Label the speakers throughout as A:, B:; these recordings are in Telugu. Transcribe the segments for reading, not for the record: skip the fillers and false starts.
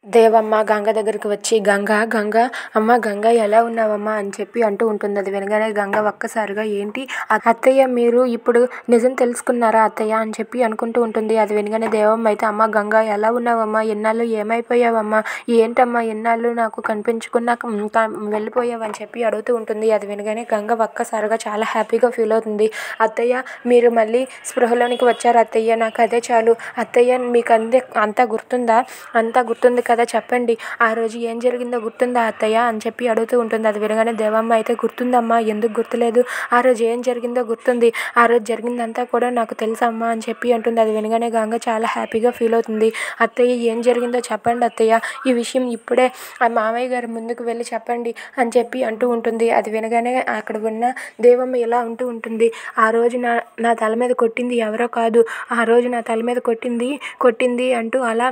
A: దేవమ్మ గంగ దగ్గరికి వచ్చి గంగ అమ్మ గంగ ఎలా ఉన్నావమ్మా అని చెప్పి అంటూ ఉంటుంది. అది వినగానే గంగ ఒక్కసారిగా ఏంటి అత్తయ్య మీరు ఇప్పుడు నిజం తెలుసుకున్నారా అత్తయ్య అని చెప్పి అనుకుంటూ ఉంటుంది. అది వినగానే దేవమ్మ అయితే అమ్మ గంగ ఎలా ఉన్నావమ్మా, ఎన్నాళ్ళు ఏమైపోయావమ్మా, ఏంటమ్మా ఎన్నాళ్ళు నాకు కనిపించుకున్నాక వెళ్ళిపోయావని చెప్పి అడుగుతూ ఉంటుంది. అది వినగానే గంగ ఒక్కసారిగా చాలా హ్యాపీగా ఫీల్ అవుతుంది. అత్తయ్య మీరు మళ్ళీ స్పృహలోనికి వచ్చారు అత్తయ్య, నాకు అదే చాలు అత్తయ్య, మీకు అంతా గుర్తుందా, అంతా గుర్తుంది కదా చెప్పండి, ఆ రోజు ఏం జరిగిందో గుర్తుందా అత్తయ్య అని చెప్పి అడుగుతూ ఉంటుంది. అది వినగానే దేవమ్మ అయితే గుర్తుందమ్మా, ఎందుకు గుర్తులేదు, ఆ రోజు ఏం జరిగిందో గుర్తుంది, ఆ రోజు జరిగిందంతా కూడా నాకు తెలుసమ్మా అని చెప్పి అంటుంది. అది వినగానే గంగ చాలా హ్యాపీగా ఫీల్ అవుతుంది. అత్తయ్య ఏం జరిగిందో చెప్పండి అత్తయ్య, ఈ విషయం ఇప్పుడే ఆ మామయ్య గారి ముందుకు వెళ్ళి చెప్పండి అని చెప్పి అంటూ ఉంటుంది. అది వినగానే అక్కడ ఉన్న దేవమ్మ ఇలా అంటూ ఉంటుంది, ఆ రోజు నా తల మీద కొట్టింది ఎవరో కాదు, ఆ రోజు నా తల మీద కొట్టింది అంటూ అలా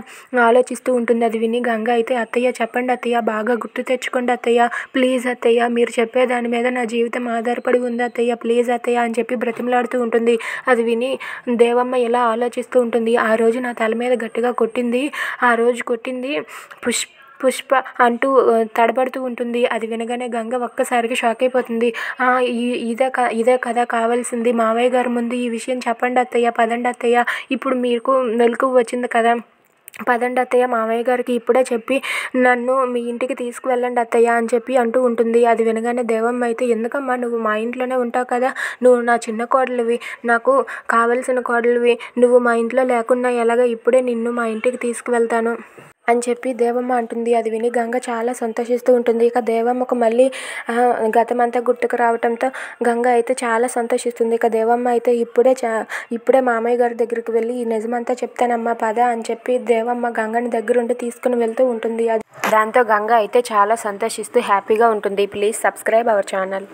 A: ఆలోచిస్తూ ఉంటుంది. అది విని గంగ అయితే అత్తయ్య చెప్పండి అత్తయ్య, బాగా గుర్తు తెచ్చుకోండి అత్తయ్య, ప్లీజ్ అత్తయ్య, మీరు చెప్పే దాని మీద నా జీవితం ఆధారపడి ఉంది అత్తయ్య, ప్లీజ్ అత్తయ్య అని చెప్పి బ్రతిమలాడుతూ ఉంటుంది. అది విని దేవమ్మ ఇలా ఆలోచిస్తూ ఉంటుంది, ఆ రోజు నా తల మీద గట్టిగా కొట్టింది, ఆ రోజు కొట్టింది పుష్ప అంటూ తడబడుతూ ఉంటుంది. అది వినగానే గంగ ఒక్కసారిగా షాక్ అయిపోతుంది. ఇదే కదా కావాల్సింది, మావయ్య గారి ముందు ఈ విషయం చెప్పండి అత్తయ్య, పదండి అత్తయ్య, ఇప్పుడు మీకు మెలకువ వచ్చింది కదా, పదండి అత్తయ్య, మామయ్య గారికి ఇప్పుడే చెప్పి నన్ను మీ ఇంటికి తీసుకువెళ్ళండి అత్తయ్య అని చెప్పి అంటూ ఉంటుంది. అది వినగానే దేవమ్మ అయితే ఎందుకమ్మా నువ్వు మా ఇంట్లోనే ఉంటావు కదా, నువ్వు నా చిన్న కోడలివి, నాకు కావలసిన కోడలివి, నువ్వు మా ఇంట్లో లేకున్నా ఎలాగ, ఇప్పుడే నిన్ను మా ఇంటికి తీసుకువెళ్తాను అని చెప్పి దేవమ్మ అంటుంది. అది విని గంగ చాలా సంతోషిస్తూ ఉంటుంది. ఇక దేవమ్మకు మళ్ళీ గతమంతా గుర్తుకు రావడంతో గంగ అయితే చాలా సంతోషిస్తుంది. ఇక దేవమ్మ అయితే ఇప్పుడే మామయ్య గారి దగ్గరికి వెళ్ళి ఈ నిజమంతా చెప్తానమ్మా పద అని చెప్పి దేవమ్మ గంగని దగ్గరుండి తీసుకుని వెళ్తూ ఉంటుంది. దాంతో గంగ అయితే చాలా సంతోషిస్తూ హ్యాపీగా ఉంటుంది. Please subscribe our channel.